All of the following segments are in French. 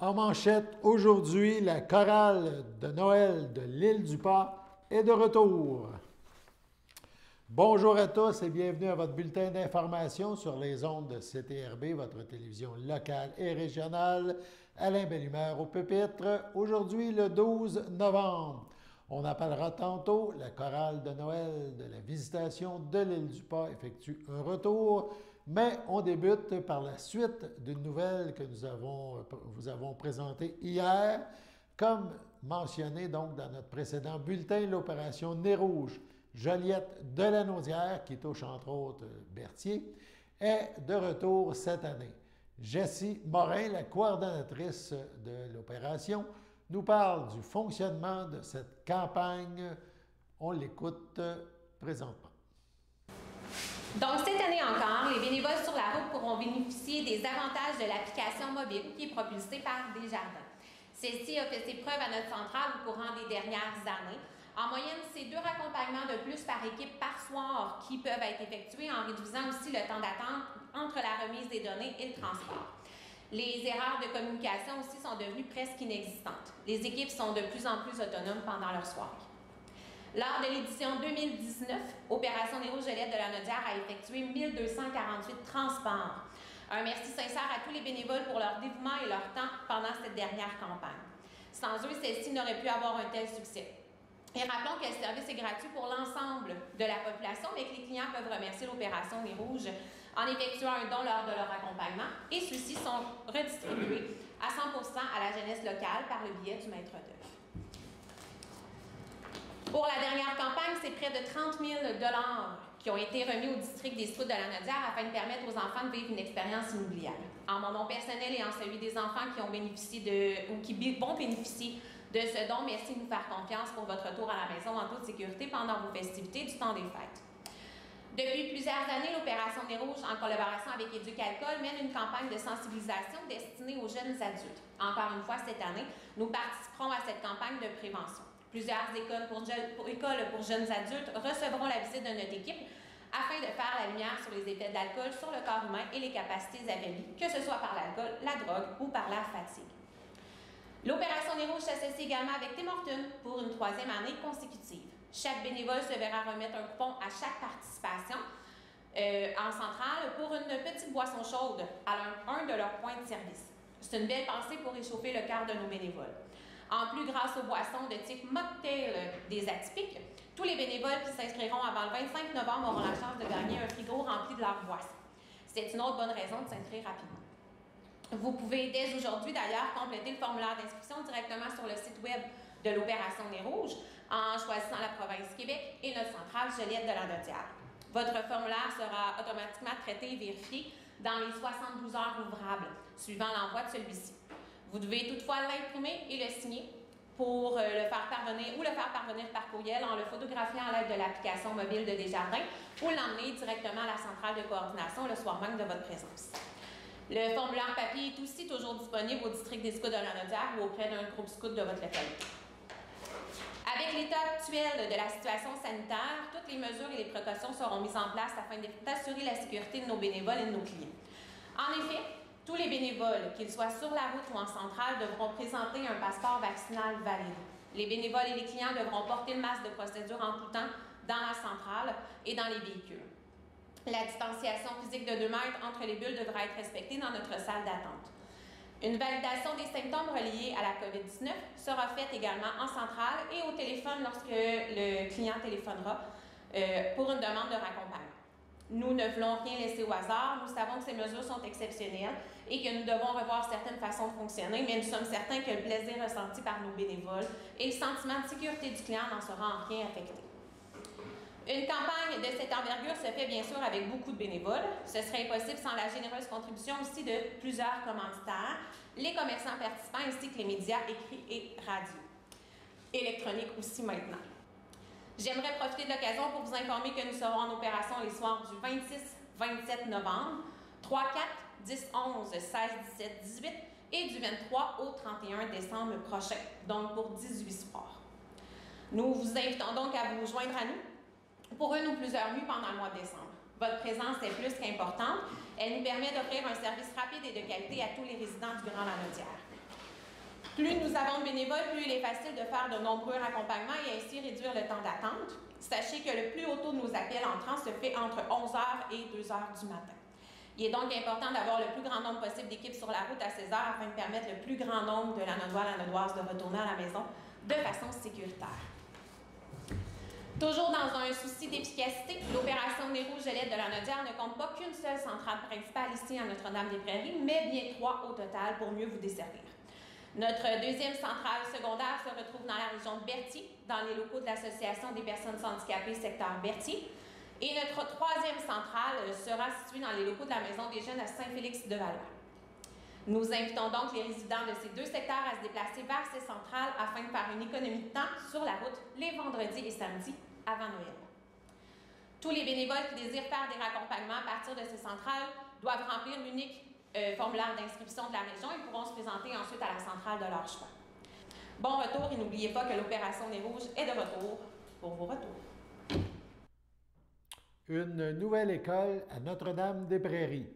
En manchette, aujourd'hui, la chorale de Noël de l'Île-du-Pas est de retour. Bonjour à tous et bienvenue à votre bulletin d'information sur les ondes de CTRB, votre télévision locale et régionale. Alain Bellumeur au pupitre. Aujourd'hui, le 12 novembre. On appellera tantôt la chorale de Noël de la Visitation de l'Île-du-Pas effectue un retour, mais on débute par la suite d'une nouvelle que vous avons présentée hier. Comme mentionné donc dans notre précédent bulletin, l'opération Nez Rouge Joliette de la Naudière, qui touche entre autres Berthier, est de retour cette année. Jessie Morin, la coordonnatrice de l'opération, nous parle du fonctionnement de cette campagne. On l'écoute présentement. Donc, cette année encore, les bénévoles sur la route pourront bénéficier des avantages de l'application mobile qui est propulsée par Desjardins. Celle-ci a fait ses preuves à notre centrale au courant des dernières années. En moyenne, c'est 2 raccompagnements de plus par équipe par soir qui peuvent être effectués en réduisant aussi le temps d'attente entre la remise des données et le transport. Les erreurs de communication aussi sont devenues presque inexistantes. Les équipes sont de plus en plus autonomes pendant leur soirée. Lors de l'édition 2019, Opération Nez Rouge Joliette de la Naudière a effectué 1248 transports. Un merci sincère à tous les bénévoles pour leur dévouement et leur temps pendant cette dernière campagne. Sans eux, celle-ci n'aurait pu avoir un tel succès. Et rappelons que le service est gratuit pour l'ensemble de la population, mais que les clients peuvent remercier l'Opération Nez Rouge en effectuant un don lors de leur accompagnement et ceux-ci sont redistribués à 100% à la jeunesse locale par le biais du maître d'œuvre. Pour la dernière campagne, c'est près de 30 000 $ qui ont été remis au district des Scouts de la Naudière afin de permettre aux enfants de vivre une expérience inoubliable. En mon nom personnel et en celui des enfants qui ont bénéficié qui vont bénéficier de ce don, merci de nous faire confiance pour votre retour à la maison en toute sécurité pendant vos festivités du temps des fêtes. Depuis plusieurs années, l'Opération Nez Rouge, en collaboration avec Éduc-Alcool, mène une campagne de sensibilisation destinée aux jeunes adultes. Encore une fois, cette année, nous participerons à cette campagne de prévention. Plusieurs écoles pour jeunes adultes recevront la visite de notre équipe afin de faire la lumière sur les effets de l'alcool sur le corps humain et les capacités affaiblies, que ce soit par l'alcool, la drogue ou par la fatigue. L'Opération Nez Rouge s'associe également avec Tim Hortons pour une 3e année consécutive. Chaque bénévole se verra remettre un coupon à chaque participation en centrale pour une petite boisson chaude à un de leurs points de service. C'est une belle pensée pour réchauffer le cœur de nos bénévoles. En plus, grâce aux boissons de type mocktail des atypiques, tous les bénévoles qui s'inscriront avant le 25 novembre auront la chance de gagner un frigo rempli de leurs boissons. C'est une autre bonne raison de s'inscrire rapidement. Vous pouvez dès aujourd'hui d'ailleurs compléter le formulaire d'inscription directement sur le site web de l'Opération Nez Rouge en choisissant la province Québec et notre centrale Joliette de la Naudière. Votre formulaire sera automatiquement traité et vérifié dans les 72 heures ouvrables suivant l'envoi de celui-ci. Vous devez toutefois l'imprimer et le signer pour le faire parvenir par courriel en le photographiant à l'aide de l'application mobile de Desjardins ou l'emmener directement à la centrale de coordination le soir même de votre présence. Le formulaire papier est aussi toujours disponible au district des Scouts de la Naudière ou auprès d'un groupe scout de votre localité. Avec l'état actuel de la situation sanitaire, toutes les mesures et les précautions seront mises en place afin d'assurer la sécurité de nos bénévoles et de nos clients. En effet, tous les bénévoles, qu'ils soient sur la route ou en centrale, devront présenter un passeport vaccinal valide. Les bénévoles et les clients devront porter le masque de procédure en tout temps dans la centrale et dans les véhicules. La distanciation physique de 2 mètres entre les bulles devra être respectée dans notre salle d'attente. Une validation des symptômes reliés à la COVID-19 sera faite également en centrale et au téléphone lorsque le client téléphonera pour une demande de raccompagnement. Nous ne voulons rien laisser au hasard. Nous savons que ces mesures sont exceptionnelles et que nous devons revoir certaines façons de fonctionner, mais nous sommes certains que le plaisir ressenti par nos bénévoles et le sentiment de sécurité du client n'en sera en rien affecté. Une campagne de cette envergure se fait bien sûr avec beaucoup de bénévoles. Ce serait impossible sans la généreuse contribution aussi de plusieurs commanditaires, les commerçants participants ainsi que les médias écrits et radio. Électronique aussi maintenant. J'aimerais profiter de l'occasion pour vous informer que nous serons en opération les soirs du 26-27 novembre, 3-4, 10-11, 16-17-18 et du 23 au 31 décembre prochain, donc pour 18 soirs. Nous vous invitons donc à vous joindre à nous pour une ou plusieurs nuits pendant le mois de décembre. Votre présence est plus qu'importante. Elle nous permet d'offrir un service rapide et de qualité à tous les résidents du Grand La Naudière. Plus nous avons de bénévoles, plus il est facile de faire de nombreux accompagnements et ainsi réduire le temps d'attente. Sachez que le plus haut taux de nos appels entrants se fait entre 11h et 2h du matin. Il est donc important d'avoir le plus grand nombre possible d'équipes sur la route à ces heures afin de permettre le plus grand nombre de Lanodois de retourner à la maison de façon sécuritaire. Toujours dans un souci d'efficacité, l'opération Nez Rouge Gelette de Lanaudière ne compte pas qu'une seule centrale principale ici à Notre-Dame-des-Prairies, mais bien 3 au total pour mieux vous desservir. Notre deuxième centrale secondaire se retrouve dans la région de Berthier, dans les locaux de l'Association des personnes handicapées secteur Berthier. Et notre troisième centrale sera située dans les locaux de la Maison des jeunes à Saint-Félix-de-Valois. Nous invitons donc les résidents de ces 2 secteurs à se déplacer vers ces centrales afin de faire une économie de temps sur la route les vendredis et samedis avant Noël. Tous les bénévoles qui désirent faire des raccompagnements à partir de ces centrales doivent remplir l'unique formulaire d'inscription de la région et pourront se présenter ensuite à la centrale de leur choix. Bon retour et n'oubliez pas que l'opération Nez Rouge est de retour pour vos retours. Une nouvelle école à Notre-Dame-des-Prairies.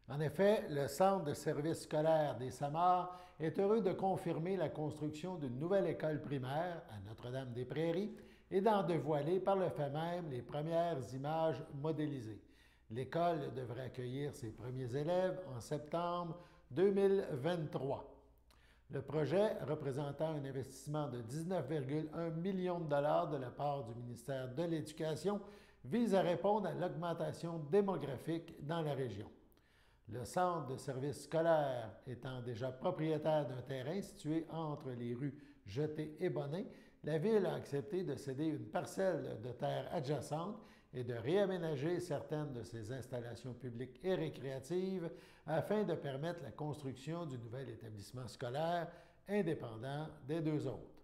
En effet, le Centre de services scolaires des Samars est heureux de confirmer la construction d'une nouvelle école primaire à Notre-Dame-des-Prairies et d'en dévoiler par le fait même les premières images modélisées. L'école devrait accueillir ses premiers élèves en septembre 2023. Le projet, représentant un investissement de 19,1 millions de dollars de la part du ministère de l'Éducation, vise à répondre à l'augmentation démographique dans la région. Le Centre de services scolaires étant déjà propriétaire d'un terrain situé entre les rues Jetée et Bonnet, la Ville a accepté de céder une parcelle de terre adjacente et de réaménager certaines de ses installations publiques et récréatives afin de permettre la construction du nouvel établissement scolaire indépendant des 2 autres.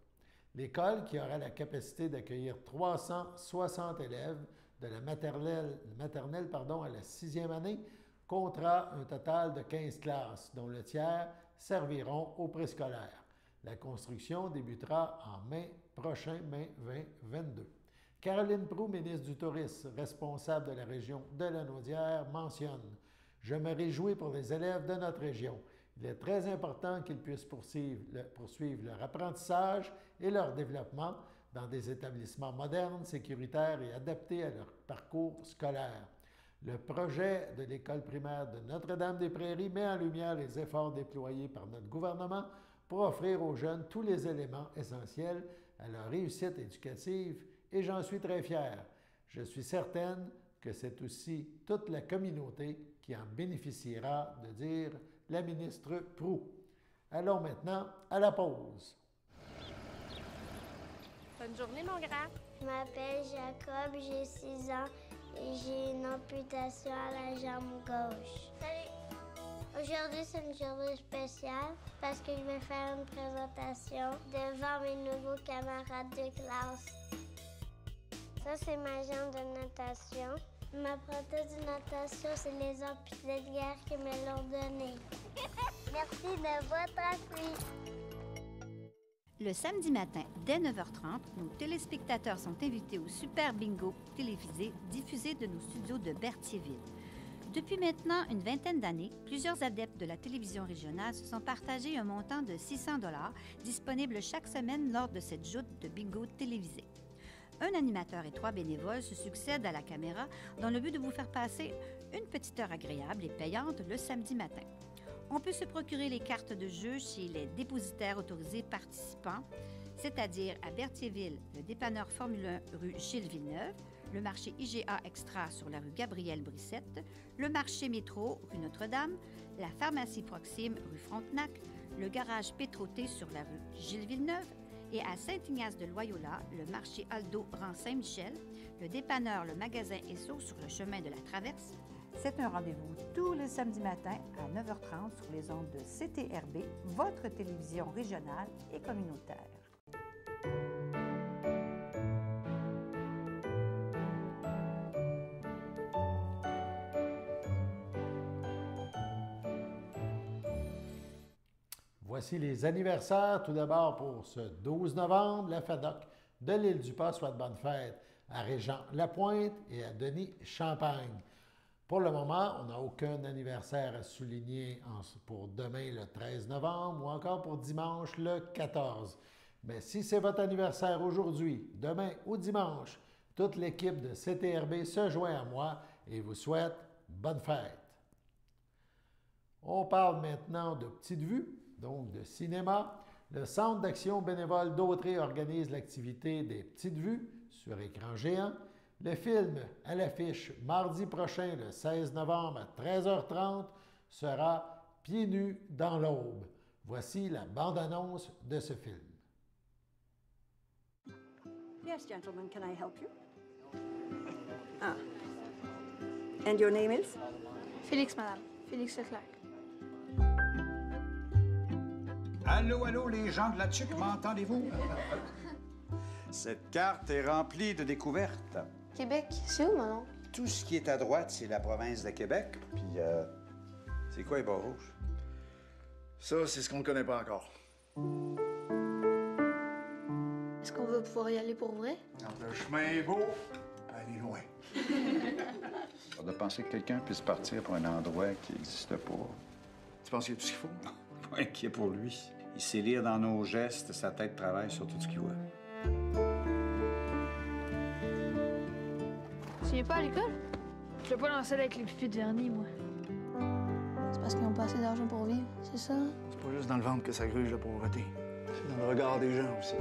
L'école, qui aura la capacité d'accueillir 360 élèves de la maternelle à la 6e année, comptera un total de 15 classes, dont le tiers serviront au préscolaire. La construction débutera en mai prochain, mai 2022. Caroline Proulx, ministre du Tourisme, responsable de la région de Lanaudière, mentionne « Je me réjouis pour les élèves de notre région. Il est très important qu'ils puissent poursuivre leur apprentissage et leur développement dans des établissements modernes, sécuritaires et adaptés à leur parcours scolaire. Le projet de l'école primaire de Notre-Dame-des-Prairies met en lumière les efforts déployés par notre gouvernement pour offrir aux jeunes tous les éléments essentiels à leur réussite éducative et j'en suis très fier. Je suis certaine que c'est aussi toute la communauté qui en bénéficiera, de dire la ministre Proulx. Allons maintenant à la pause. Bonne journée, mon grand. Je m'appelle Jacob, j'ai 6 ans et j'ai une amputation à la jambe gauche. Salut! Aujourd'hui, c'est une journée spéciale parce que je vais faire une présentation devant mes nouveaux camarades de classe. Ça, c'est ma jambe de natation. Ma prothèse de natation, c'est les amputés de guerre qui me l'ont donnée. Merci de votre appui. Le samedi matin, dès 9h30, nos téléspectateurs sont invités au Super Bingo télévisé diffusé de nos studios de Berthierville. Depuis maintenant une vingtaine d'années, plusieurs adeptes de la télévision régionale se sont partagés un montant de 600 $ disponible chaque semaine lors de cette joute de bingo télévisé. Un animateur et 3 bénévoles se succèdent à la caméra dans le but de vous faire passer une petite heure agréable et payante le samedi matin. On peut se procurer les cartes de jeu chez les dépositaires autorisés participants, c'est-à-dire à Berthierville, le dépanneur Formule 1 rue Gilles Villeneuve, le marché IGA Extra sur la rue Gabrielle Brissette, le marché Métro rue Notre-Dame, la pharmacie Proxime rue Frontenac, le garage Pétroté sur la rue Gilles Villeneuve et à Saint-Ignace-de-Loyola, le marché Aldo rang Saint-Michel, le dépanneur Le Magasin Esso sur le chemin de la Traverse. C'est un rendez-vous tous les samedis matins à 9h30 sur les ondes de CTRB, votre télévision régionale et communautaire. Voici les anniversaires. Tout d'abord, pour ce 12 novembre, la FADOC de l'Île-du-Pas souhaite bonne fête à Régent Lapointe et à Denis Champagne. Pour le moment, on n'a aucun anniversaire à souligner pour demain, le 13 novembre, ou encore pour dimanche, le 14. Mais si c'est votre anniversaire aujourd'hui, demain ou dimanche, toute l'équipe de CTRB se joint à moi et vous souhaite bonne fête. On parle maintenant de Petite Vue, donc de cinéma. Le Centre d'action bénévole d'Autrey organise l'activité des Petites Vues sur écran géant. Le film à l'affiche mardi prochain, le 16 novembre à 13h30, sera Pieds nus dans l'aube. Voici la bande-annonce de ce film. Yes, gentlemen, can I help you? Ah. And your name is? Félix, madame. Félix Leclerc. Allô, allô, les gens de la TUC, m'entendez-vous? Cette carte est remplie de découvertes. Québec, c'est où, maman? Tout ce qui est à droite, c'est la province de Québec. Puis, c'est quoi les barres rouges? Ça, c'est ce qu'on ne connaît pas encore. Est-ce qu'on va pouvoir y aller pour vrai? Quand le chemin est beau, allez loin. On doit penser que quelqu'un puisse partir pour un endroit qui n'existe pas. Tu penses qu'il y a tout ce qu'il faut? Pas inquiet pour lui. Il sait lire dans nos gestes, sa tête travaille sur tout ce qu'il voit. Tu viens pas à l'école? Je vais pas lancer avec les pupilles de vernis, moi. C'est parce qu'ils ont pas assez d'argent pour vivre, c'est ça? C'est pas juste dans le ventre que ça gruge la pauvreté. C'est dans le regard des gens aussi.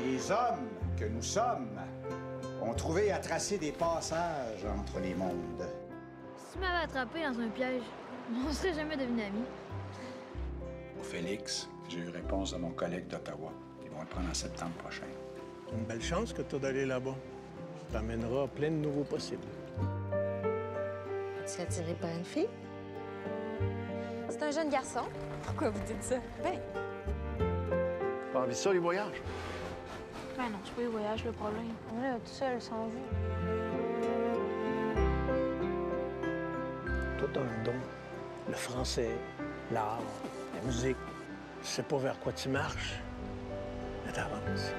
Les hommes que nous sommes ont trouvé à tracer des passages entre les mondes. Si tu m'avais attrapé dans un piège, on serait jamais devenus amis. Au Félix, j'ai eu réponse de mon collègue d'Ottawa. Ils vont le prendre en septembre prochain. Une belle chance que tu as d'aller là-bas. Ça t'amènera plein de nouveaux possibles. Tu es attiré par une fille? C'est un jeune garçon. Pourquoi vous dites ça? Ben. Pas envie de ça, les voyages? Ben non, c'est pas les voyages le problème. On est là tout seul, sans vous. Toi, t'as un don. Le français, l'art, la musique. Tu sais pas vers quoi tu marches, mais t'avances.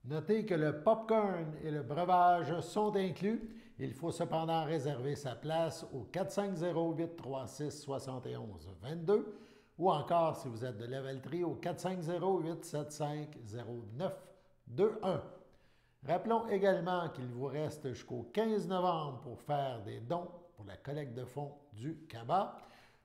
Notez que le popcorn et le breuvage sont inclus. Il faut cependant réserver sa place au 450-836-7122 ou encore, si vous êtes de Lavaltrie, au 450-875-0921. Rappelons également qu'il vous reste jusqu'au 15 novembre pour faire des dons pour la collecte de fonds du CABA.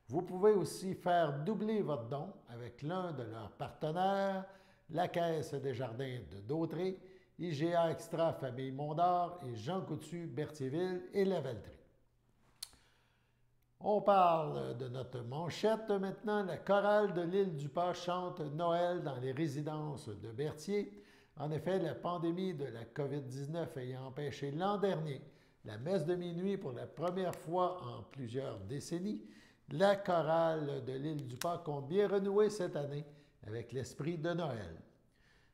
Vous pouvez aussi faire doubler votre don avec l'un de leurs partenaires, la Caisse des Jardins de Dautrey, IGA Extra Famille Mondor et Jean Coutu, Berthierville et Lavaltrie. On parle de notre manchette maintenant. La chorale de l'île du Pas chante Noël dans les résidences de Berthier. En effet, la pandémie de la COVID-19 ayant empêché l'an dernier la messe de minuit pour la première fois en plusieurs décennies, la chorale de l'île du Pas compte bien renouer cette année avec l'esprit de Noël.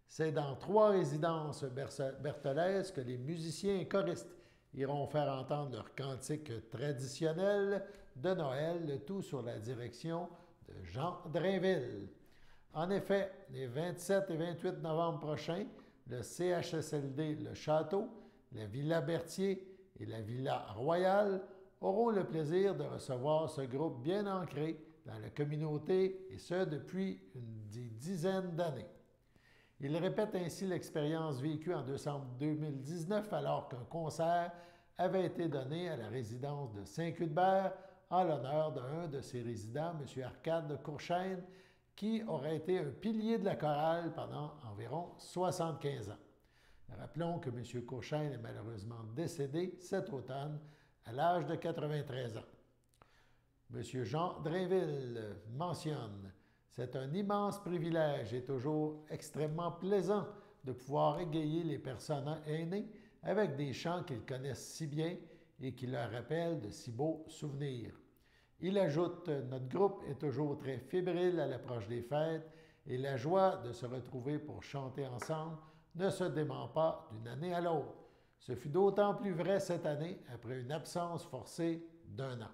C'est dans 3 résidences berthelaises que les musiciens et choristes iront faire entendre leurs cantiques traditionnels de Noël, le tout sur la direction de Jean Drainville. En effet, les 27 et 28 novembre prochains, le CHSLD Le Château, la Villa Berthier et la Villa Royale auront le plaisir de recevoir ce groupe bien ancré dans la communauté, et ce depuis des dizaines d'années. Il répète ainsi l'expérience vécue en décembre 2019 alors qu'un concert avait été donné à la résidence de Saint-Cuthbert en l'honneur d'un de ses résidents, M. Arcade Courchaine, qui aurait été un pilier de la chorale pendant environ 75 ans. Rappelons que M. Courchaine est malheureusement décédé cet automne à l'âge de 93 ans. M. Jean Drainville mentionne « C'est un immense privilège et toujours extrêmement plaisant de pouvoir égayer les personnes aînées avec des chants qu'ils connaissent si bien et qui leur rappellent de si beaux souvenirs. » Il ajoute « Notre groupe est toujours très fébrile à l'approche des fêtes et la joie de se retrouver pour chanter ensemble ne se dément pas d'une année à l'autre. Ce fut d'autant plus vrai cette année après une absence forcée d'1 an. »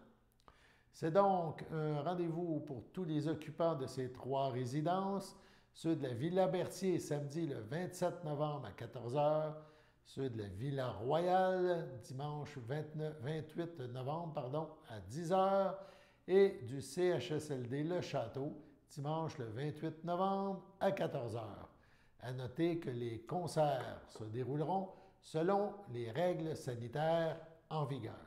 C'est donc un rendez-vous pour tous les occupants de ces 3 résidences, ceux de la Villa Berthier samedi le 27 novembre à 14 h, ceux de la Villa Royale dimanche 28 novembre à 10 h et du CHSLD Le Château dimanche le 28 novembre à 14 h. À noter que les concerts se dérouleront selon les règles sanitaires en vigueur.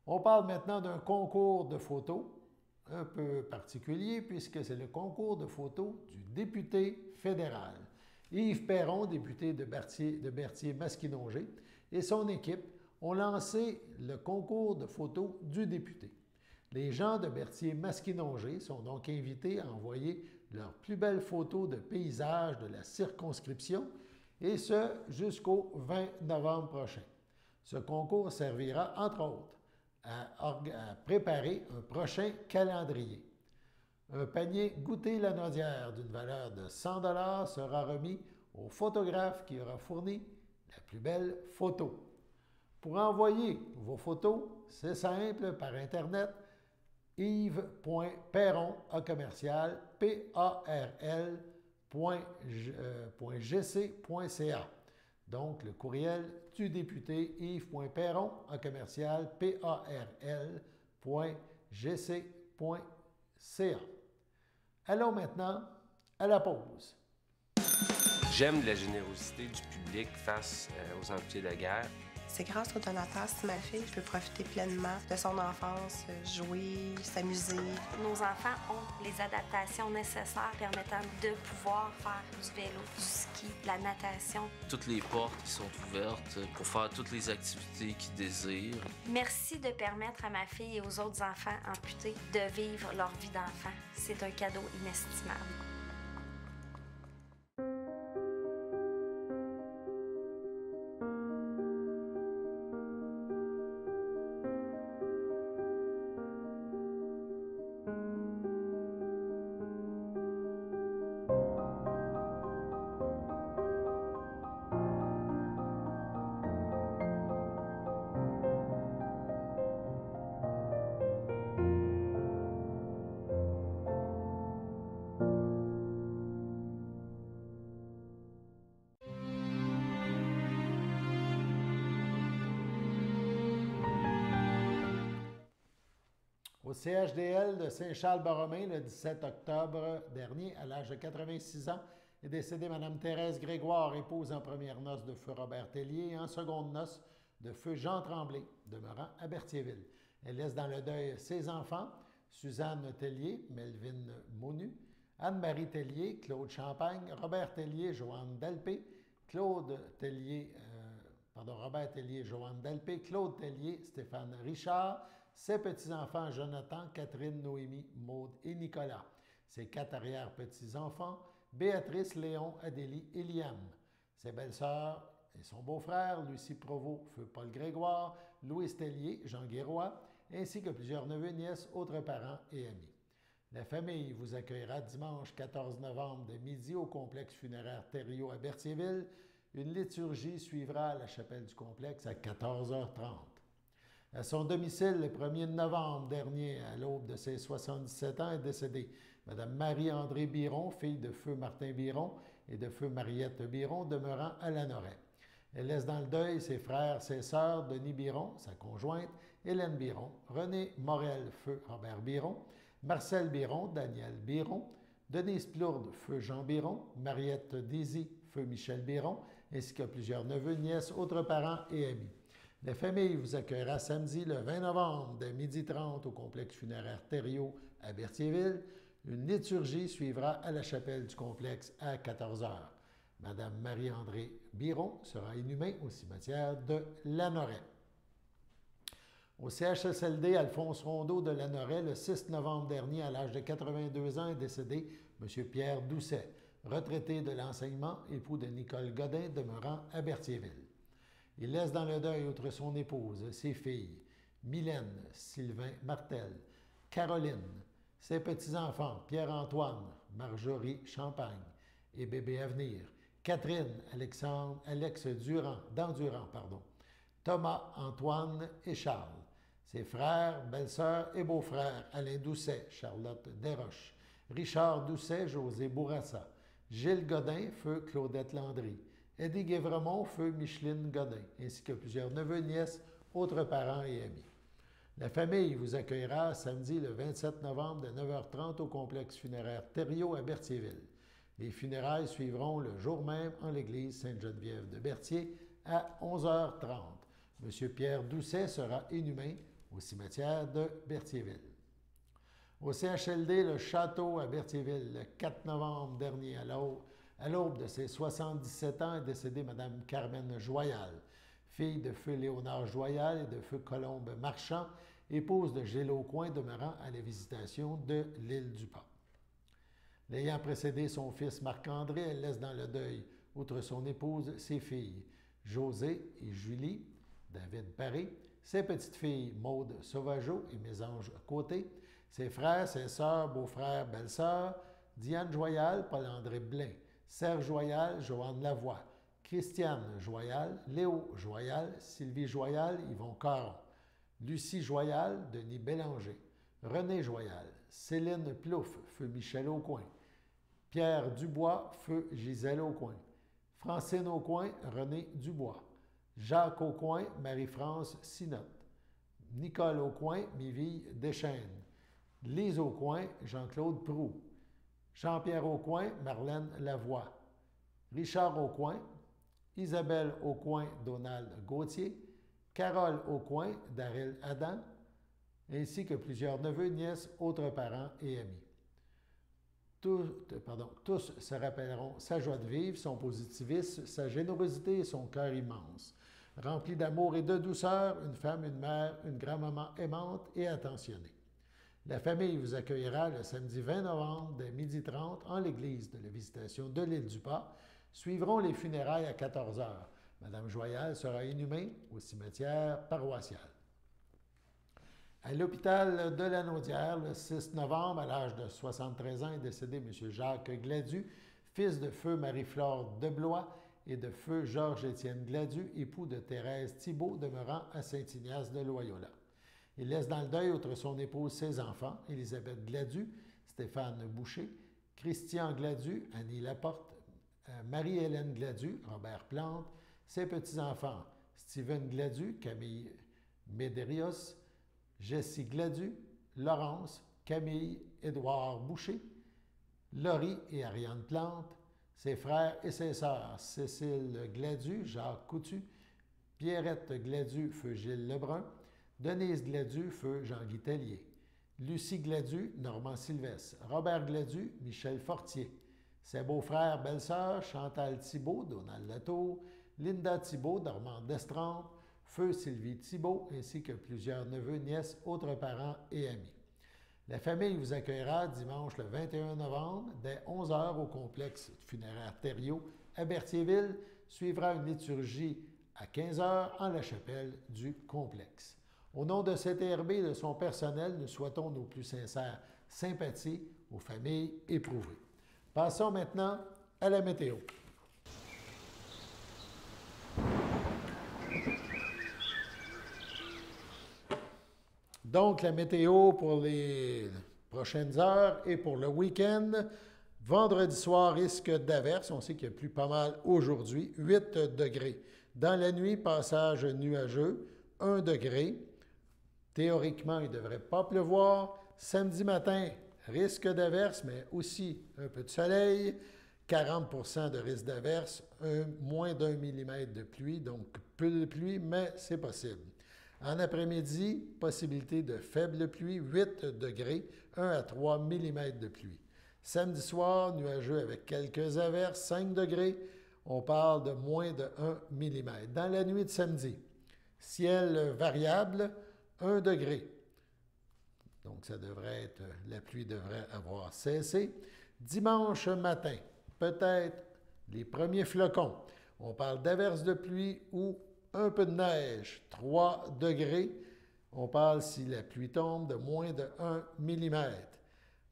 On parle maintenant d'un concours de photos un peu particulier puisque c'est le concours de photos du député fédéral. Yves Perron, député de Berthier-Masquinongé, et son équipe ont lancé le concours de photos du député. Les gens de Berthier-Masquinongé sont donc invités à envoyer leurs plus belles photos de paysages de la circonscription, et ce jusqu'au 20 novembre prochain. Ce concours servira, entre autres, à préparer un prochain calendrier. Un panier Goûter Lanaudière d'une valeur de 100 $ sera remis au photographe qui aura fourni la plus belle photo. Pour envoyer vos photos, c'est simple, par Internet, yves.perron@parl.gc.ca. Donc, le courriel du député yves.perron@parl.gc.ca. Allons maintenant à la pause. J'aime la générosité du public face aux amputés de guerre. C'est grâce au donateur Stimafille que je peux profiter pleinement de son enfance, jouer, s'amuser. Nos enfants ont les adaptations nécessaires permettant de pouvoir faire du vélo, du ski, de la natation. Toutes les portes qui sont ouvertes pour faire toutes les activités qu'ils désirent. Merci de permettre à ma fille et aux autres enfants amputés de vivre leur vie d'enfant. C'est un cadeau inestimable. Au CHDL de Saint-Charles-Borromée, le 17 octobre dernier, à l'âge de 86 ans, est décédée Mme Thérèse Grégoire, épouse en première noce de feu Robert Tellier et en seconde noce de feu Jean Tremblay, demeurant à Berthierville. Elle laisse dans le deuil ses enfants, Suzanne Tellier, Melvin Monu, Anne-Marie Tellier, Claude Champagne, Robert Tellier, Joanne Dalpé, Robert Tellier, Joanne Dalpé, Claude Tellier, Stéphane Richard, ses petits-enfants Jonathan, Catherine, Noémie, Maude et Nicolas. Ses 4 arrière-petits-enfants, Béatrice, Léon, Adélie et Liam. Ses belles-sœurs et son beau-frère, Lucie Provost, feu Paul Grégoire, Louis Tellier, Jean Guéroy, ainsi que plusieurs neveux, nièces, autres parents et amis. La famille vous accueillera dimanche 14 novembre de midi au complexe funéraire Thériault à Berthierville. Une liturgie suivra à la chapelle du complexe à 14h30. À son domicile, le 1er novembre dernier, à l'aube de ses 77 ans, est décédée Mme Marie-André Biron, fille de feu Martin Biron et de feu Mariette Biron, demeurant à Lanoret. Elle laisse dans le deuil ses frères, ses sœurs, Denis Biron, sa conjointe, Hélène Biron, René Morel, feu Robert Biron, Marcel Biron, Daniel Biron, Denise Plourde, feu Jean Biron, Mariette Désy, feu Michel Biron, ainsi que plusieurs neveux, nièces, autres parents et amis. La famille vous accueillera samedi le 20 novembre de 12h30 au complexe funéraire Thériault à Berthierville. Une liturgie suivra à la chapelle du complexe à 14h. Madame Marie-André Biron sera inhumée au cimetière de Lanoret. Au CHSLD Alphonse Rondeau de Lanoret, le 6 novembre dernier, à l'âge de 82 ans, est décédé M. Pierre Doucet, retraité de l'enseignement, époux de Nicole Godin, demeurant à Berthierville. Il laisse dans le deuil, outre son épouse, ses filles, Mylène, Sylvain Martel, Caroline, ses petits-enfants, Pierre-Antoine, Marjorie Champagne et bébé Avenir, Catherine, Alex Durand, Thomas, Antoine et Charles, Ses frères, belles-sœurs et beaux-frères, Alain Doucet, Charlotte Desroches, Richard Doucet, José Bourassa, Gilles Godin, feu Claudette Landry, Eddie Guévremont, feu Micheline Godin, ainsi que plusieurs neveux, nièces, autres parents et amis. La famille vous accueillera samedi le 27 novembre de 9h30 au complexe funéraire Thériault à Berthierville. Les funérailles suivront le jour même en l'église Sainte-Geneviève de Berthier à 11h30. M. Pierre Doucet sera inhumé au cimetière de Berthierville. Au CHLD, le Château à Berthierville, le 4 novembre dernier, à l'aube de ses 77 ans, est décédée Mme Carmen Joyal, fille de feu Léonard Joyal et de feu Colombe Marchand, épouse de Gilles Aucoin demeurant à la visitation de l'île du Pas. L'ayant précédé son fils Marc-André, elle laisse dans le deuil, outre son épouse, ses filles, José et Julie, David Paré, ses petites-filles Maude Sauvageau et Mésange Côté, ses frères, ses sœurs, beaux-frères, belles-sœurs, Diane Joyal, Paul-André Blain, Serge Joyal, Joanne Lavoie, Christiane Joyal, Léo Joyal, Sylvie Joyal, Yvon Caron, Lucie Joyal, Denis Bélanger, René Joyal, Céline Plouffe, feu Michel Aucoin, Pierre Dubois, feu Gisèle Aucoin, Francine Aucoin, René Dubois, Jacques Aucoin, Marie-France Sinotte, Nicole Aucoin, Miville Deschaines, Lise Aucoin, Jean-Claude Proux, Jean-Pierre Aucoin, Marlène Lavoie, Richard Aucoin, Isabelle Aucoin, Donald Gauthier, Carole Aucoin, Daryl Adam, ainsi que plusieurs neveux, nièces, autres parents et amis. Tous se rappelleront sa joie de vivre, son positivisme, sa générosité et son cœur immense. Rempli d'amour et de douceur, une femme, une mère, une grand-maman aimante et attentionnée. La famille vous accueillera le samedi 20 novembre dès 12h30 en l'église de la Visitation de l'île du Pas. Suivront les funérailles à 14h. Madame Joyal sera inhumée au cimetière paroissial. À l'hôpital de la Naudière, le 6 novembre, à l'âge de 73 ans, est décédé M. Jacques Gladu, fils de feu Marie-Flore Deblois et de feu Georges-Étienne Gladu, époux de Thérèse Thibault, demeurant à Saint-Ignace de Loyola. Il laisse dans le deuil, outre son épouse, ses enfants, Élisabeth Gladu, Stéphane Boucher, Christian Gladu, Annie Laporte, Marie-Hélène Gladu, Robert Plante, ses petits-enfants, Stephen Gladu, Camille Médérios, Jessie Gladu, Laurence, Camille, Édouard Boucher, Laurie et Ariane Plante, ses frères et ses sœurs, Cécile Gladu, Jacques Coutu, Pierrette Gladu, feu Gilles Lebrun, Denise Gladu, feu Jean-Guy Tellier, Lucie Gladu, Normand Sylvestre, Robert Gladu, Michel Fortier, ses beaux-frères, belles-sœurs, Chantal Thibault, Donald Latour, Linda Thibault, Normand Destrempe, feu Sylvie Thibault, ainsi que plusieurs neveux, nièces, autres parents et amis. La famille vous accueillera dimanche le 21 novembre dès 11h au complexe funéraire Thériault à Berthierville. Suivra une liturgie à 15h en la chapelle du complexe. Au nom de CTRB et de son personnel, nous souhaitons nos plus sincères sympathies aux familles éprouvées. Passons maintenant à la météo. Donc, la météo pour les prochaines heures et pour le week-end. Vendredi soir, risque d'averse. On sait qu'il y a plu pas mal aujourd'hui. 8 degrés. Dans la nuit, passage nuageux. 1 degré. Théoriquement, il ne devrait pas pleuvoir. Samedi matin, risque d'averse, mais aussi un peu de soleil. 40 de risque d'averse. Moins d'1 millimètre de pluie. Donc, peu de pluie, mais c'est possible. En après-midi, possibilité de faible pluie, 8 degrés, 1 à 3 mm de pluie. Samedi soir, nuageux avec quelques averses, 5 degrés, on parle de moins de 1 mm. Dans la nuit de samedi, ciel variable, 1 degré. Donc, ça devrait être, la pluie devrait avoir cessé. Dimanche matin, peut-être les premiers flocons. On parle d'averses de pluie ou un peu de neige, 3 degrés. On parle, si la pluie tombe, de moins de 1 mm.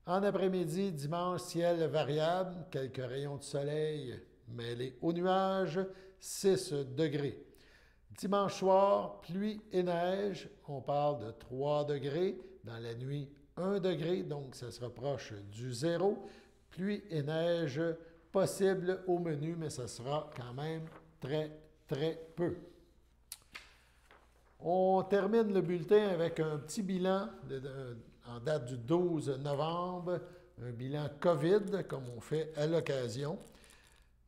En après-midi, dimanche, ciel variable, quelques rayons de soleil mêlés aux nuages, 6 degrés. Dimanche soir, pluie et neige. On parle de 3 degrés. Dans la nuit, 1 degré, donc ça se rapproche du 0. Pluie et neige possible au menu, mais ça sera quand même très, très peu. On termine le bulletin avec un petit bilan en date du 12 novembre, un bilan COVID, comme on fait à l'occasion,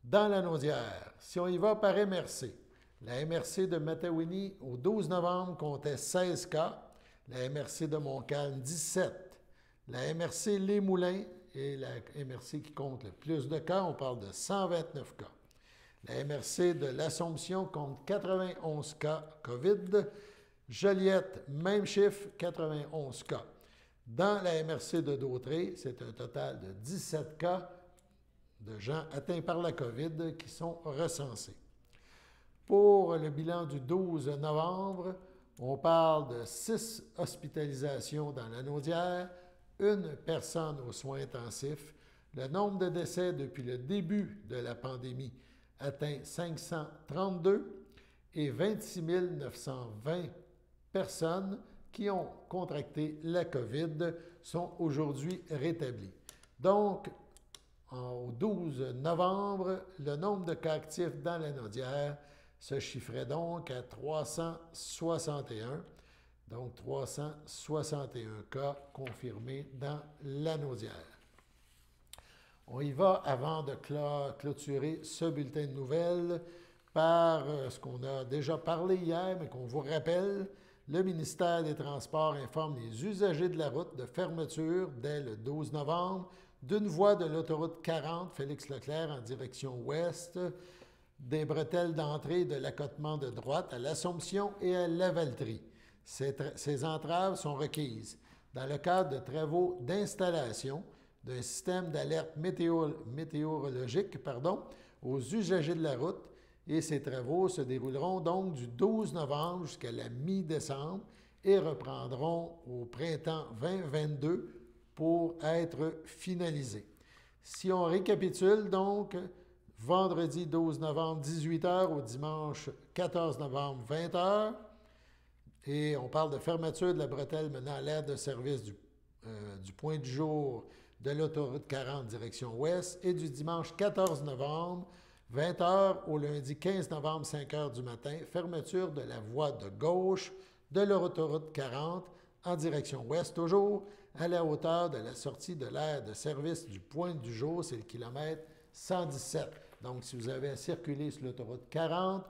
dans la Naudière. Si on y va par MRC, la MRC de Matawini, au 12 novembre, comptait 16 cas, la MRC de Montcalm, 17. La MRC Les Moulins est la MRC qui compte le plus de cas, on parle de 129 cas. La MRC de l'Assomption compte 91 cas COVID. Joliette, même chiffre, 91 cas. Dans la MRC de Dautré, c'est un total de 17 cas de gens atteints par la COVID qui sont recensés. Pour le bilan du 12 novembre, on parle de 6 hospitalisations dans la Naudière, 1 personne aux soins intensifs. Le nombre de décès depuis le début de la pandémie atteint 532 et 26 920 personnes qui ont contracté la COVID sont aujourd'hui rétablies. Donc, au 12 novembre, le nombre de cas actifs dans la Naudière se chiffrait donc à 361. Donc, 361 cas confirmés dans la Naudière. On y va avant de clôturer ce bulletin de nouvelles par ce qu'on a déjà parlé hier, mais qu'on vous rappelle. Le ministère des Transports informe les usagers de la route de fermeture dès le 12 novembre d'une voie de l'autoroute 40 Félix-Leclerc en direction ouest, des bretelles d'entrée de l'accotement de droite à l'Assomption et à Lavaltrie. Ces entraves sont requises dans le cadre de travaux d'installation d'un système d'alerte météorologique aux usagers de la route, et ces travaux se dérouleront donc du 12 novembre jusqu'à la mi-décembre et reprendront au printemps 2022 pour être finalisés. Si on récapitule donc, vendredi 12 novembre 18h au dimanche 14 novembre 20h, et on parle de fermeture de la bretelle menant à l'aire de service du point du jour de l'autoroute 40 direction ouest, et du dimanche 14 novembre 20h au lundi 15 novembre 5h du matin, fermeture de la voie de gauche de l'autoroute 40 en direction ouest, toujours à la hauteur de la sortie de l'aire de service du point du jour, c'est le kilomètre 117. Donc, si vous avez à circuler sur l'autoroute 40,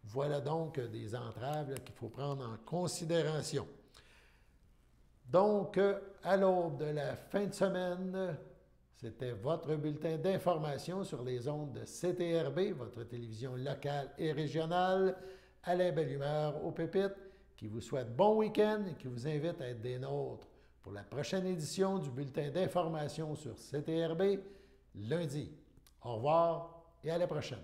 voilà donc des entraves qu'il faut prendre en considération. Donc, à l'aube de la fin de semaine, c'était votre bulletin d'information sur les ondes de CTRB, votre télévision locale et régionale. Alain Bellumeur au Pépites, qui vous souhaite bon week-end et qui vous invite à être des nôtres pour la prochaine édition du bulletin d'information sur CTRB, lundi. Au revoir et à la prochaine.